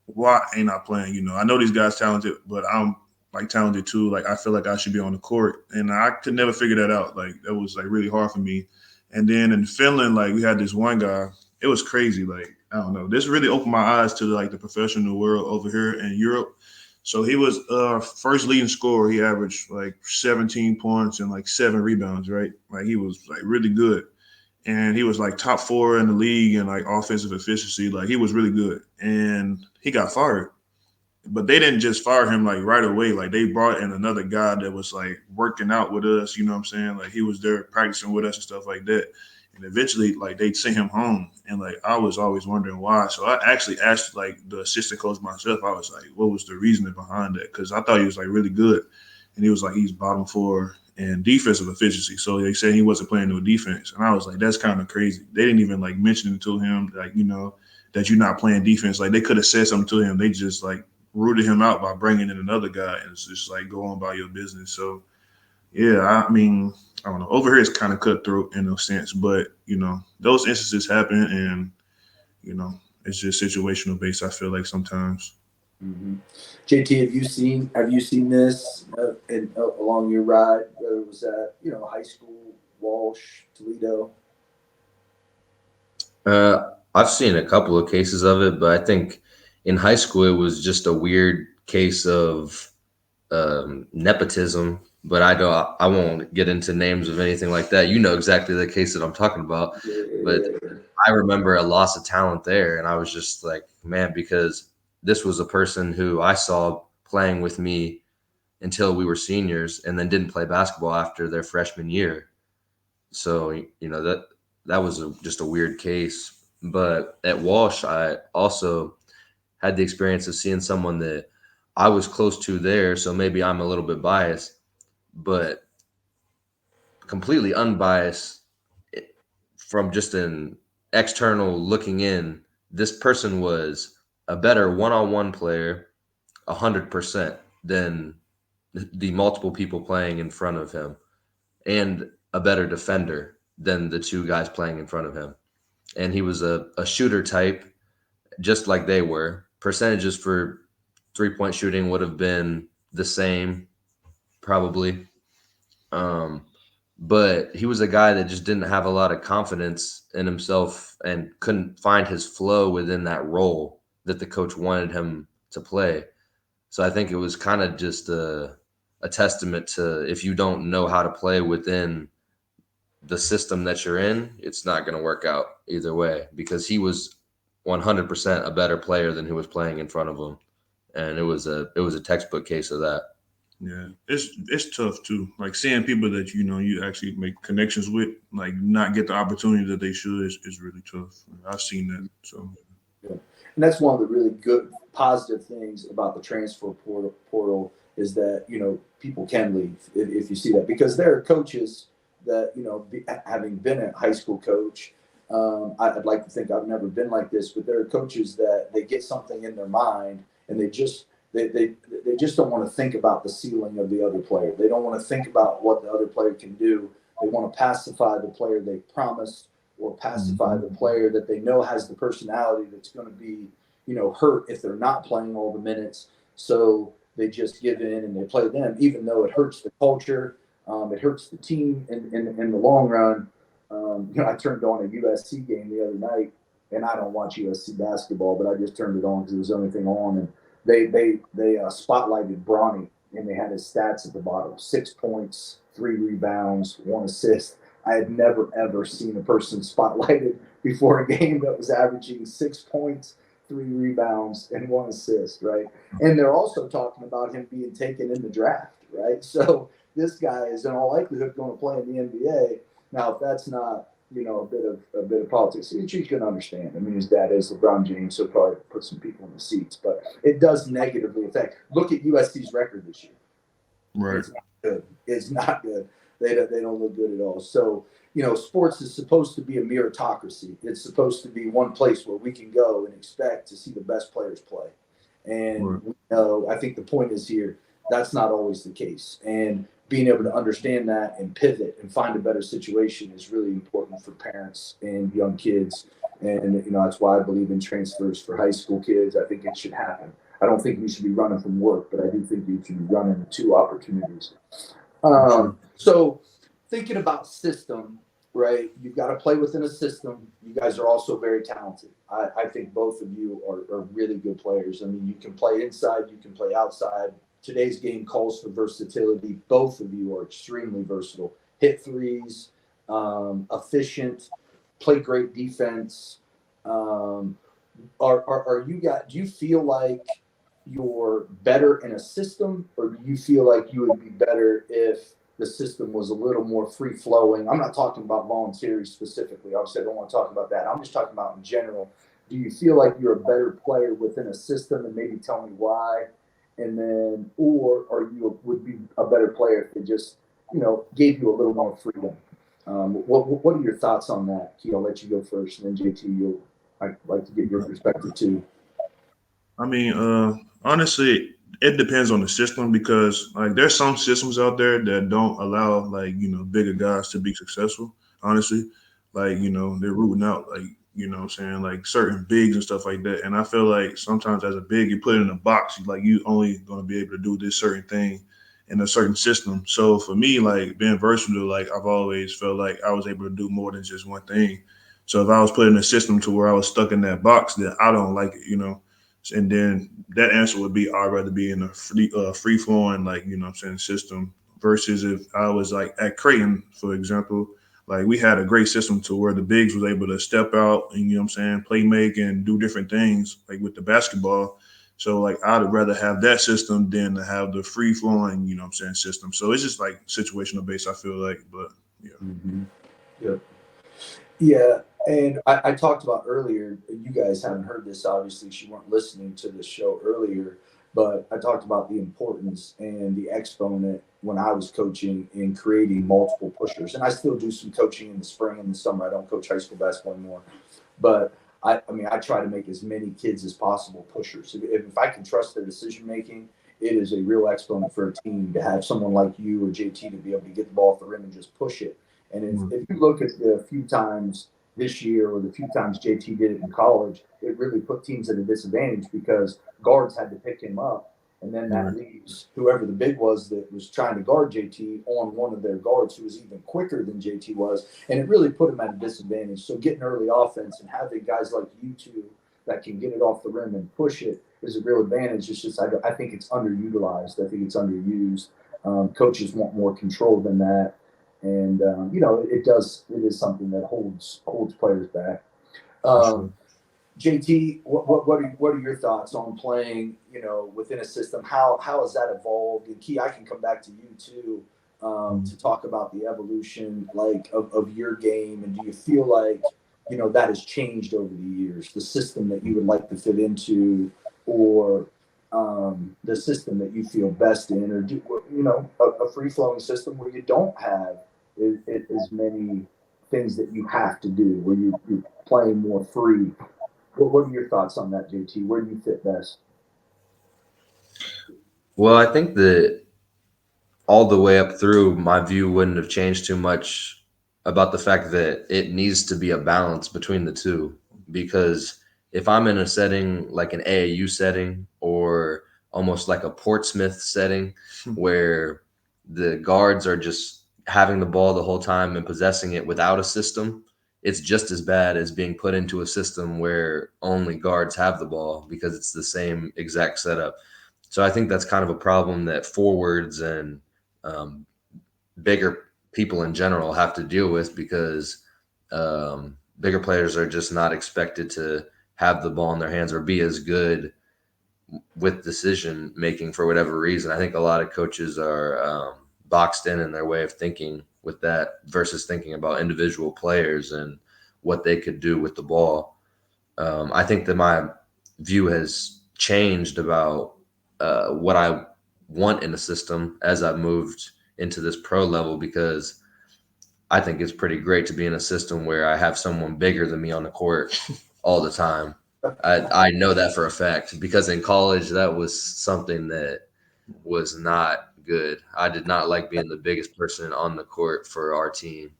why ain't I playing? I know these guys talented, but I'm like talented too. Like, I feel like I should be on the court, and I could never figure that out. Like, that was like really hard for me. And then in Finland, like, we had this one guy. It was crazy. Like, I don't know. This really opened my eyes to like the professional world over here in Europe. So he was first leading scorer. He averaged like 17 points and like 7 rebounds. Right, like he was like really good. And he was like top 4 in the league in like offensive efficiency. Like, he was really good. And he got fired. But they didn't just fire him like right away. Like, they brought in another guy that was like working out with us, you know what I'm saying? Like, he was there practicing with us and stuff like that. And eventually, like, they sent him home. And like, I was always wondering why. So I actually asked like the assistant coach myself. I was like, what was the reasoning behind that? Because I thought he was like really good. And he was like, he's bottom 4 in defensive efficiency. So they said he wasn't playing no defense. And I was like, that's kind of crazy. They didn't even like mention it to him, like, that you're not playing defense. Like, they could have said something to him. They just like rooted him out by bringing in another guy, and it's just like, go on by your business. So yeah, I mean, I don't know. Over here, it's kind of cutthroat in a sense, but those instances happen, and it's just situational based. I feel like sometimes. Mm-hmm. JT, have you seen this along your ride? Whether it was at high school, Walsh, Toledo? I've seen a couple of cases of it, but I think in high school it was just a weird case of nepotism. But I won't get into names of anything like that. You know exactly the case that I'm talking about. But I remember a loss of talent there, and I was just like, man, because this was a person who I saw playing with me until we were seniors, and then didn't play basketball after their freshman year. So that was just a weird case. But at Walsh, I also had the experience of seeing someone that I was close to there. So maybe I'm a little bit biased, but completely unbiased from just an external looking in. This person was a better one-on-one player, 100%, than the multiple people playing in front of him, and a better defender than the two guys playing in front of him. and he was a shooter type, just like they were. Percentages for 3-point shooting would have been the same, probably. Um, but he was a guy that just didn't have a lot of confidence in himself and couldn't find his flow within that role that the coach wanted him to play. So I think it was kind of just a testament to, if you don't know how to play within the system that you're in, it's not going to work out either way, because he was 100% a better player than who was playing in front of him. And it was a textbook case of that. Yeah, it's tough too. Like seeing people that you actually make connections with, like not get the opportunity that they should is really tough. I've seen that. So Yeah. And that's one of the really good positive things about the transfer portal is that, people can leave if you see that, because there are coaches that, having been a high school coach, I'd like to think I've never been like this, but there are coaches that they get something in their mind and they just don't want to think about the ceiling of the other player. They don't want to think about what the other player can do. They want to pacify the player they promised, or pacify the player that they know has the personality that's going to be, hurt if they're not playing all the minutes. So they just give in and they play them, even though it hurts the culture. It hurts the team in the long run. I turned on a USC game the other night, and I don't watch USC basketball, but I just turned it on because it was the only thing on. And they spotlighted Bronny, and they had his stats at the bottom: 6 points, 3 rebounds, 1 assist. I had never, ever seen a person spotlighted before a game that was averaging 6 points, 3 rebounds, and 1 assist, right? And they're also talking about him being taken in the draft, right? So this guy is in all likelihood going to play in the NBA. Now, if that's not, a bit of politics, which you can understand. I mean, his dad is LeBron James, so probably put some people in the seats, but it does negatively affect. Look at USC's record this year. right. It's not good. It's not good. They don't look good at all. So, sports is supposed to be a meritocracy. It's supposed to be one place where we can go and expect to see the best players play. And I think the point is here, that's not always the case. And being able to understand that and pivot and find a better situation is really important for parents and young kids. And, that's why I believe in transfers for high school kids. I think it should happen. I don't think you should be running from work, but I do think you should be running to opportunities. So thinking about system, right? You've got to play within a system. You guys are also very talented. I think both of you are really good players. I mean, you can play inside, you can play outside. Today's game calls for versatility. Both of you are extremely versatile. Hit threes, efficient, play great defense. Are you guys? Do you feel like you're better in a system, or do you feel like you would be better if the system was a little more free flowing? I'm not talking about voluntary specifically. Obviously, I don't want to talk about that. I'm just talking about in general. Do you feel like you're a better player within a system, and maybe tell me why? And then, or would be a better player if it just, gave you a little more freedom? What are your thoughts on that? Key, I'll let you go first, and then JT, I'd like to get your perspective too. I mean, honestly, it depends on the system because like there's some systems out there that don't allow like bigger guys to be successful. Honestly, like they're rooting out like what I'm saying, like certain bigs and stuff like that. And I feel like sometimes as a big, you put it in a box. You only going to be able to do this certain thing in a certain system. So for me, like being versatile, like I've always felt like I was able to do more than just one thing. So if I was put in a system to where I was stuck in that box, then I don't like it. And then that answer would be I'd rather be in a free flowing, like, what I'm saying, system versus if I was like at Creighton, for example, like we had a great system to where the bigs was able to step out and, what I'm saying, play make and do different things like with the basketball. So like I'd rather have that system than to have the free flowing, what I'm saying, system. So it's just like situational based, I feel like, but yeah. Mm-hmm. Yep. Yeah, and I talked about earlier, you guys haven't heard this, obviously, you weren't listening to the show earlier, but I talked about the importance and the exponent when I was coaching in creating multiple pushers. And I still do some coaching in the spring and the summer. I don't coach high school basketball anymore. But I try to make as many kids as possible pushers. If I can trust their decision making, it is a real exponent for a team to have someone like you or JT to be able to get the ball off the rim and just push it. And if you look at the few times this year or the few times JT did it in college, it really put teams at a disadvantage because guards had to pick him up. And then that leaves whoever the big was that was trying to guard JT on one of their guards who was even quicker than JT was. And it really put him at a disadvantage. So getting early offense and having guys like you two that can get it off the rim and push it is a real advantage. It's just I think it's underutilized. I think it's underused. Coaches want more control than that. And it is something that holds players back. JT, what are your thoughts on playing, within a system? How has that evolved? And Key, I can come back to you too, to talk about the evolution of your game. And do you feel like, that has changed over the years, the system that you would like to fit into, or the system that you feel best in, or a free flowing system where you don't have as many things that you have to do, where you're playing more free? What are your thoughts on that, JT? Where do you fit best? Well, I think that all the way up through, my view wouldn't have changed too much about the fact that it needs to be a balance between the two. Because if I'm in a setting like an AAU setting or almost like a Portsmouth setting where the guards are just having the ball the whole time and possessing it without a system, it's just as bad as being put into a system where only guards have the ball, because it's the same exact setup. So I think that's kind of a problem that forwards and bigger people in general have to deal with, because bigger players are just not expected to have the ball in their hands or be as good with decision making for whatever reason. I think a lot of coaches are boxed in their way of thinking with that versus thinking about individual players and what they could do with the ball. I think that my view has changed about what I want in a system as I've moved into this pro level, because I think it's pretty great to be in a system where I have someone bigger than me on the court all the time. I know that for a fact, because in college, that was something that was not good. I did not like being the biggest person on the court for our team,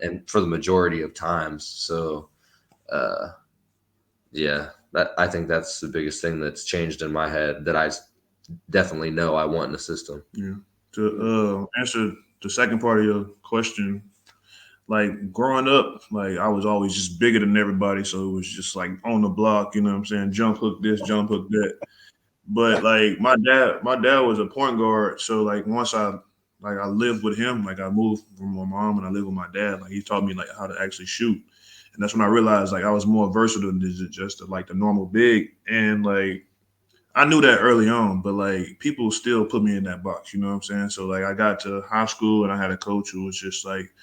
and for the majority of times. So, I think that's the biggest thing that's changed in my head that I definitely know I want in the system. Yeah. To answer the second part of your question, like growing up, like I was always just bigger than everybody, so it was just like on the block, you know what I'm saying? Jump hook this, jump hook that. But like my dad was a point guard, so like once I lived with him, like I moved from my mom and I lived with my dad, like he taught me like how to actually shoot. And that's when I realized like I was more versatile than just like the normal big. And like I knew that early on, but like people still put me in that box, you know what I'm saying? So like I got to high school and I had a coach who was just like,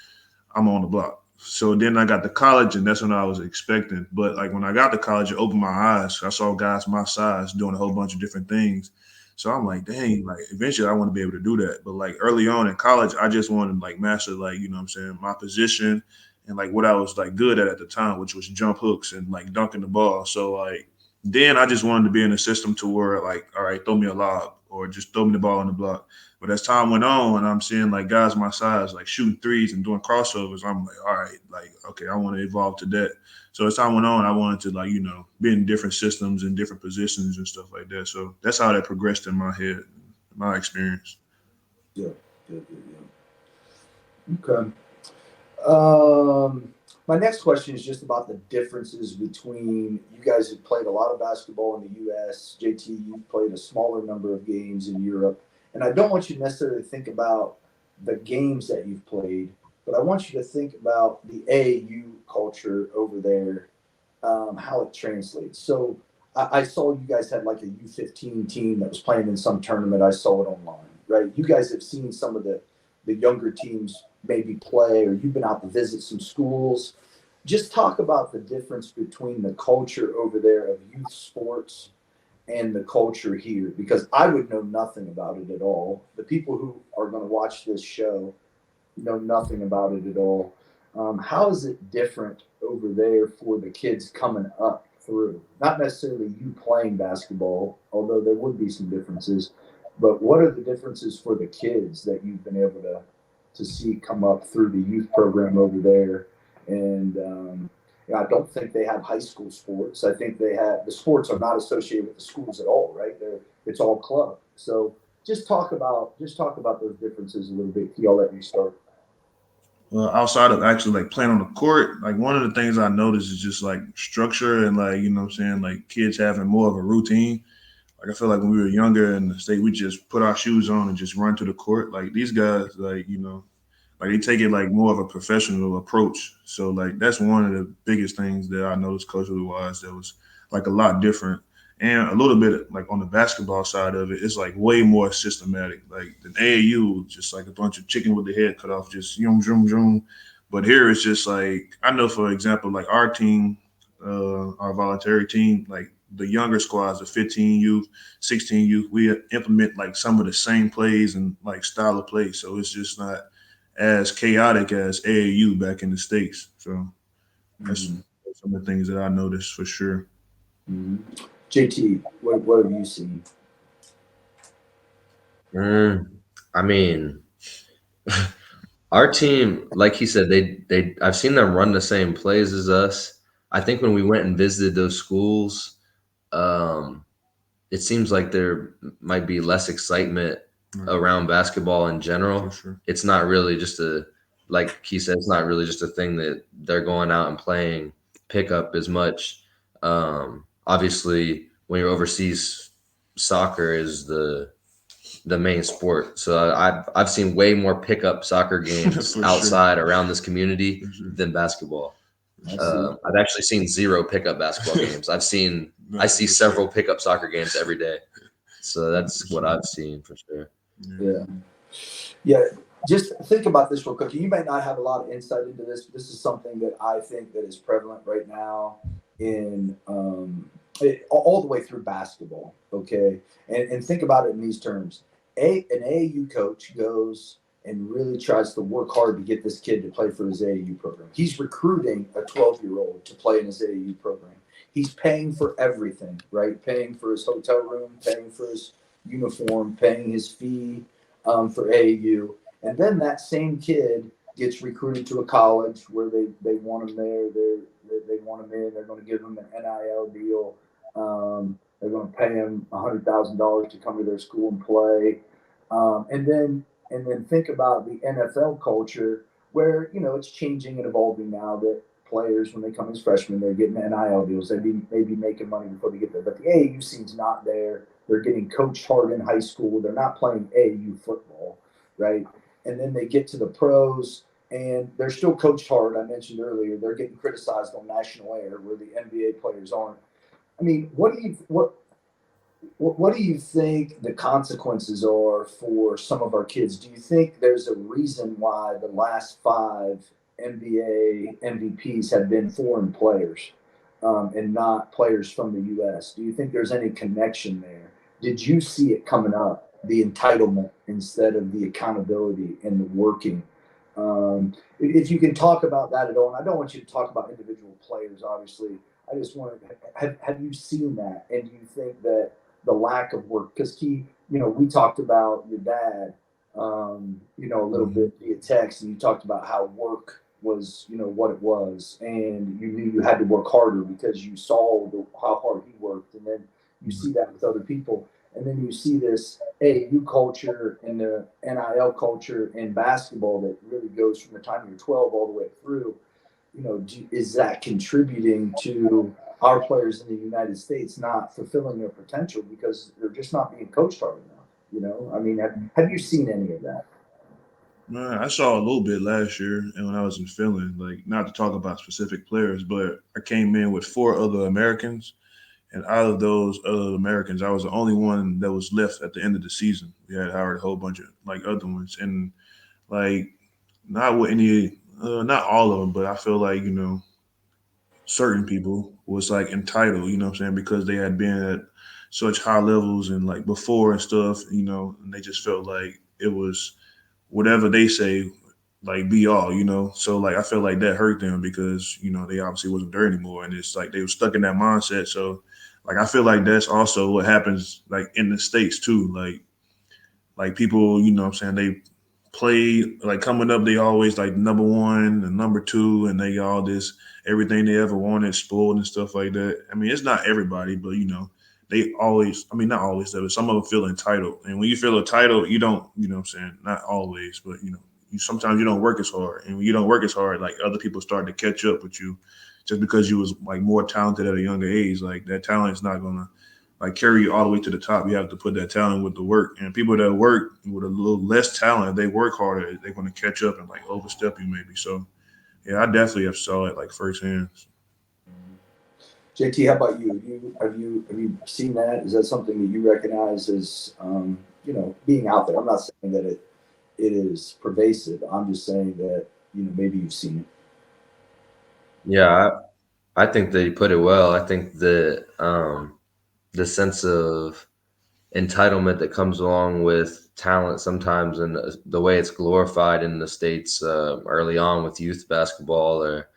I'm on the block. So then I got to college, and that's when I was expecting. But like when I got to college, it opened my eyes. I saw guys my size doing a whole bunch of different things. So I'm like, dang, like eventually I want to be able to do that. But like early on in college, I just wanted to like master, like, you know what I'm saying, my position and like what I was like good at the time, which was jump hooks and like dunking the ball. So like then I just wanted to be in a system to where like, all right, throw me a lob or just throw me the ball on the block. But as time went on and I'm seeing like guys my size like shooting threes and doing crossovers, I'm like, all right, like, okay, I want to evolve to that. So as time went on, I wanted to like, be in different systems and different positions and stuff like that. So that's how that progressed in my head, my experience. Yeah. Okay. My next question is just about the differences between you guys have played a lot of basketball in the U.S. JT, you've played a smaller number of games in Europe. And I don't want you to necessarily think about the games that you've played, but I want you to think about the AAU culture over there, how it translates. So I saw you guys had like a U15 team that was playing in some tournament. I saw it online, right? You guys have seen some of the younger teams maybe play, or you've been out to visit some schools. Just talk about the difference between the culture over there of youth sports and the culture here, because I would know nothing about it at all. The people who are going to watch this show know nothing about it at all. How is it different over there for the kids coming up through? Not necessarily you playing basketball, although there would be some differences, but what are the differences for the kids that you've been able to see come up through the youth program over there, And I don't think they have high school sports. I think the sports are not associated with the schools at all, right? It's all club. So just talk about those differences a little bit. I'll let you start. Outside of actually like playing on the court, like one of the things I noticed is just like structure and like, what I'm saying, like kids having more of a routine. Like I feel like when we were younger in the state, we just put our shoes on and just run to the court. Like these guys, like, like they take it like more of a professional approach. So like that's one of the biggest things that I noticed culturally wise that was like a lot different. And a little bit like on the basketball side of it, it's like way more systematic. Like the AAU, just like a bunch of chicken with the head cut off, just yum zoom zoom. But here it's just like I know, for example, like our team, our voluntary team, like the younger squads, the 15 youth, 16 youth, we implement like some of the same plays and like style of play. So it's just not as chaotic as AAU back in the States. So that's Mm-hmm. some of the things that I noticed for sure. Mm-hmm. JT, what have you seen? I mean, our team, like he said, they I've seen them run the same plays as us. I think when we went and visited those schools, um, it seems like there might be less excitement Right. around basketball in For general. sure. It's not really just like he said, it's not really just a thing that they're going out and playing pickup as much. Obviously, when you're overseas, soccer is the main sport. So I've seen way more pickup soccer games For sure. outside around this community For sure. than basketball. I see. I've actually seen zero pickup basketball games. I see For several sure. pickup soccer games every day. So For that's what sure. I've seen for sure. Yeah. Yeah. Just think about this real quick. You may not have a lot of insight into this, but this is something that I think that is prevalent right now in all the way through basketball. Okay, and think about it in these terms: an AAU coach goes and really tries to work hard to get this kid to play for his AAU program. He's recruiting a 12-year-old to play in his AAU program. He's paying for everything, right? Paying for his hotel room, paying for his uniform, paying his fee for AAU. And then that same kid gets recruited to a college where they want him there. They want him in. They're going to give him an NIL deal. They're going to pay him $100,000 to come to their school and play. And then think about the NFL culture where it's changing and evolving now that players when they come as freshmen they're getting NIL deals. They may be making money before they get there, but the AAU scene's not there. They're getting coached hard in high school. They're not playing AAU football, right? And then they get to the pros and they're still coached hard. I mentioned earlier they're getting criticized on national air where the NBA players aren't. I mean, what do you think the consequences are for some of our kids? Do you think there's a reason why the last 5 NBA MVPs have been foreign players and not players from the U.S.? Do you think there's any connection there? Did you see it coming up, the entitlement instead of the accountability and the working? If you can talk about that at all, and I don't want you to talk about individual players, obviously. I just want to have you seen that, and do you think that the lack of work because we talked about your dad a little bit via text and you talked about how work was what it was and you knew you had to work harder because you saw how hard he worked and then you see that with other people and then you see this AAU culture and the NIL culture in basketball that really goes from the time you're 12 all the way through is that contributing to our players in the United States not fulfilling their potential because they're just not being coached hard enough? I mean, have you seen any of that? Man, I saw a little bit last year, and when I was in Finland, like not to talk about specific players, but I came in with 4 other Americans, and out of those other Americans, I was the only one that was left at the end of the season. We had hired a whole bunch of like other ones, and like not with any, not all of them, but I feel like certain people was like entitled, what I'm saying, because they had been at such high levels and like before and stuff, and they just felt like it was whatever they say, like be all, So like I felt like that hurt them because, they obviously wasn't there anymore. And it's like they were stuck in that mindset. So like I feel like that's also what happens like in the States too. Like people, what I'm saying, they play like coming up, they always like number one and number two, and they got all this everything they ever wanted, spoiled and stuff like that. I mean, it's not everybody, but they always. I mean, not always, but some of them feel entitled, and when you feel entitled, you don't. You know what I'm saying? Not always, but you sometimes you don't work as hard, and when you don't work as hard, like other people start to catch up with you, just because you was like more talented at a younger age. Like that talent is not gonna like carry you all the way to the top. You have to put that talent with the work. And people that work with a little less talent, they work harder, they're going to catch up and like overstep you maybe. So yeah, I definitely have saw it like firsthand. JT, how about you? Have you seen that? Is that something that you recognize as being out there? I'm not saying that it is pervasive. I'm just saying that maybe you've seen it. Yeah, I think that you put it well. I think that the sense of entitlement that comes along with talent sometimes, and the way it's glorified in the States early on with youth basketball or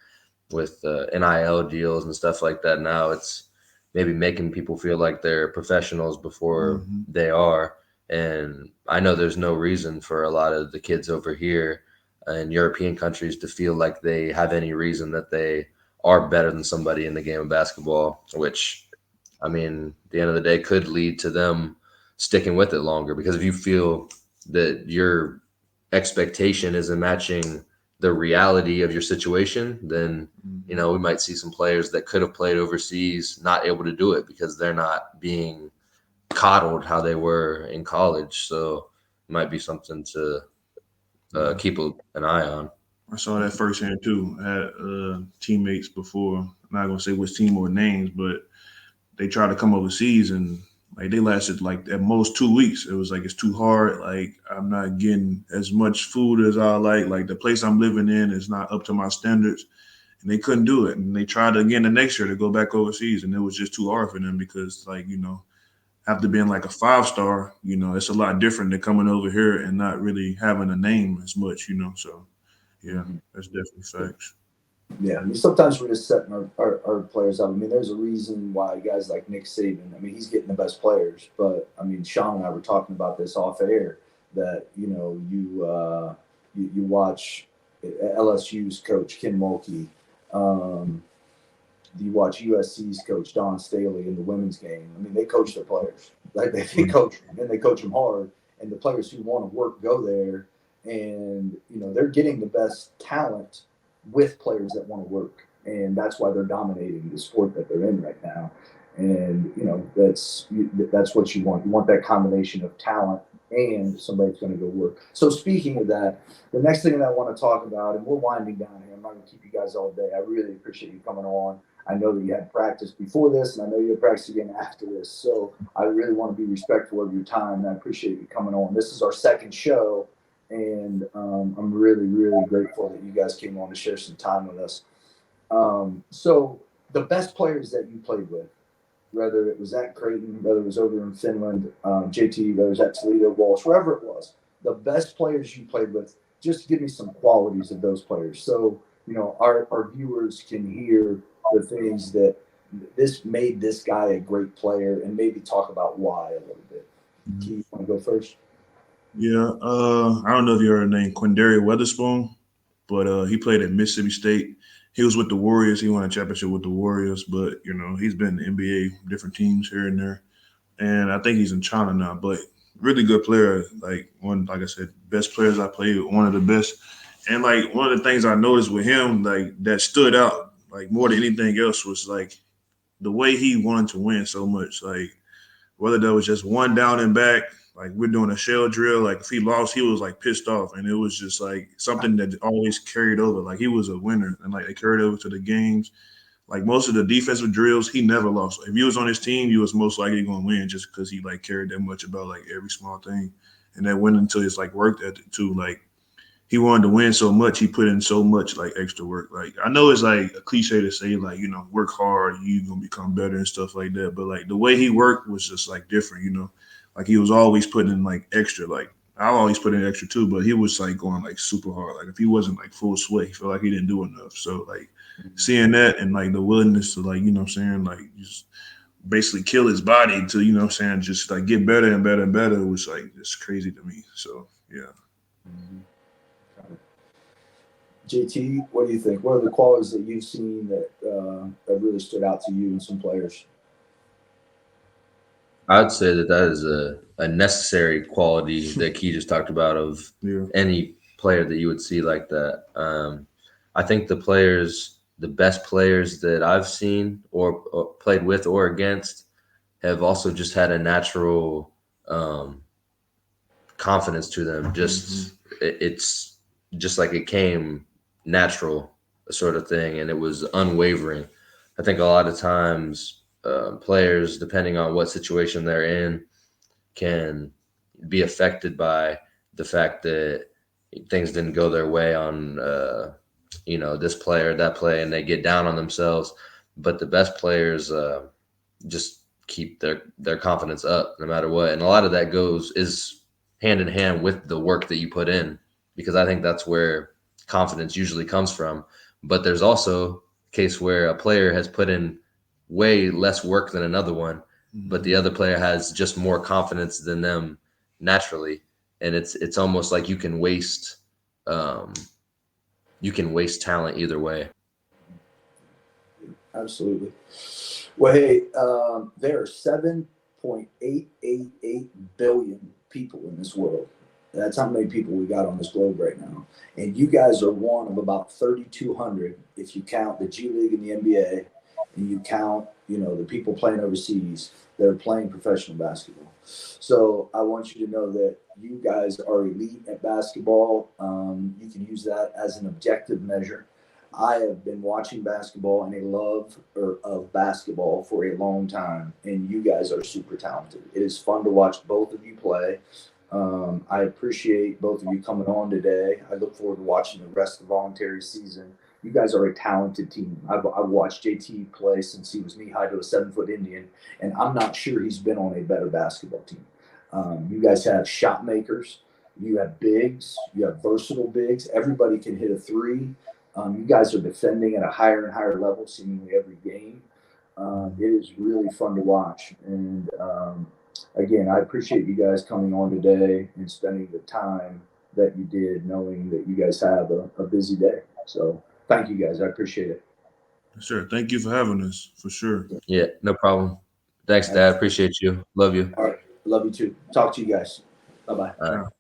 with NIL deals and stuff like that. Now it's maybe making people feel like they're professionals before Mm-hmm. they are. And I know there's no reason for a lot of the kids over here in European countries to feel like they have any reason that they are better than somebody in the game of basketball, which, I mean, at the end of the day could lead to them sticking with it longer. Because if you feel that your expectation isn't matching the reality of your situation, then we might see some players that could have played overseas not able to do it because they're not being coddled how they were in college. So it might be something to keep an eye on. I saw that firsthand too. I had teammates before. I'm not gonna say which team or names, but they tried to come overseas and like they lasted like at most 2 weeks. It was like it's too hard. Like I'm not getting as much food as I like. Like the place I'm living in is not up to my standards, and they couldn't do it. And they tried again the next year to go back overseas, and it was just too hard for them because like after being like a 5 star, it's a lot different than coming over here and not really having a name as much. So yeah, Mhm. that's definitely facts. Yeah, I mean, sometimes we're just setting our players up. I mean, there's a reason why guys like Nick Saban, I mean, he's getting the best players. But, I mean, Sean and I were talking about this off air that, you watch LSU's coach, Ken Mulkey. Um, you watch USC's coach, Don Staley, in the women's game. I mean, they coach their players. Like they coach them, and they coach them hard. And the players who want to work go there. And, they're getting the best talent with players that want to work, and that's why they're dominating the sport that they're in right now. And that's what you want. You want that combination of talent and somebody that's going to go work. So speaking of that, the next thing that I want to talk about, and we're winding down here. I'm not going to keep you guys all day. I really appreciate you coming on. I know that you had practice before this, and I know you had practice again after this. So I really want to be respectful of your time, and I appreciate you coming on. This is our second show, and I'm really, really grateful that you guys came on to share some time with us. So the best players that you played with, whether it was at Creighton, whether it was over in Finland, JT, whether it was at Toledo, Walsh, wherever it was, the best players you played with, just give me some qualities of those players. So, our viewers can hear the things that this made this guy a great player, and maybe talk about why a little bit. Mhm. Key, you want to go first? Yeah, I don't know if you heard the name Quindary Weatherspoon, but he played at Mississippi State. He was with the Warriors. He won a championship with the Warriors, but he's been in the NBA, different teams here and there, and I think he's in China now. But really good player, like I said, best players I played with, one of the best. And like one of the things I noticed with him, like that stood out, like more than anything else, was like the way he wanted to win so much. Like whether that was just one down and back, like we're doing a shell drill, like if he lost, he was like pissed off. And it was just like something that always carried over. Like he was a winner and like they carried over to the games. Like most of the defensive drills, he never lost. If you was on his team, you was most likely going to win just because he like cared that much about like every small thing. And that went until his like work ethic too. Like he wanted to win so much, he put in so much like extra work. Like I know it's like a cliche to say like work hard, you gonna become better and stuff like that. But like the way he worked was just like different. Like he was always putting in like extra. Like I always put in extra too, but he was like going like super hard. Like if he wasn't like full sweat, he felt like he didn't do enough. So like seeing that and like the willingness to like what I'm saying, like just basically kill his body to what I'm saying, just like get better and better and better was like just crazy to me. So yeah. JT, what do you think? What are the qualities that you've seen that that really stood out to you in some players? I'd say that that is a necessary quality that Key just talked about of Yeah. any player that you would see like that. I think the players, the best players that I've seen or played with or against, have also just had a natural confidence to them. Just it's just like it came natural, sort of thing, and it was unwavering. I think a lot of times players, depending on what situation they're in, can be affected by the fact that things didn't go their way on this play or that play, and they get down on themselves. But the best players just keep their confidence up no matter what, and a lot of that is hand in hand with the work that you put in, because I think that's where confidence usually comes from. But there's also a case where a player has put in way less work than another one, but the other player has just more confidence than them naturally, and it's almost like you can waste talent either way. Absolutely. Well, hey, there are 7.888 billion people in this world. That's how many people we got on this globe right now. And you guys are one of about 3,200 if you count the G League and the NBA, and you count, the people playing overseas that are playing professional basketball. So I want you to know that you guys are elite at basketball. You can use that as an objective measure. I have been watching basketball and a love of basketball for a long time, and you guys are super talented. It is fun to watch both of you play. I appreciate both of you coming on today. I look forward to watching the rest of the voluntary season. You guys are a talented team. I've watched JT play since he was knee-high to a 7-foot Indian, and I'm not sure he's been on a better basketball team. You guys have shot makers. You have bigs. You have versatile bigs. Everybody can hit a three. You guys are defending at a higher and higher level seemingly every game. It is really fun to watch. And again, I appreciate you guys coming on today and spending the time that you did, knowing that you guys have a busy day. So thank you guys. I appreciate it. Sure. Thank you for having us, for sure. Yeah, no problem. Thanks, Dad. Appreciate you. Love you. All right. Love you too. Talk to you guys. Bye-bye. All right.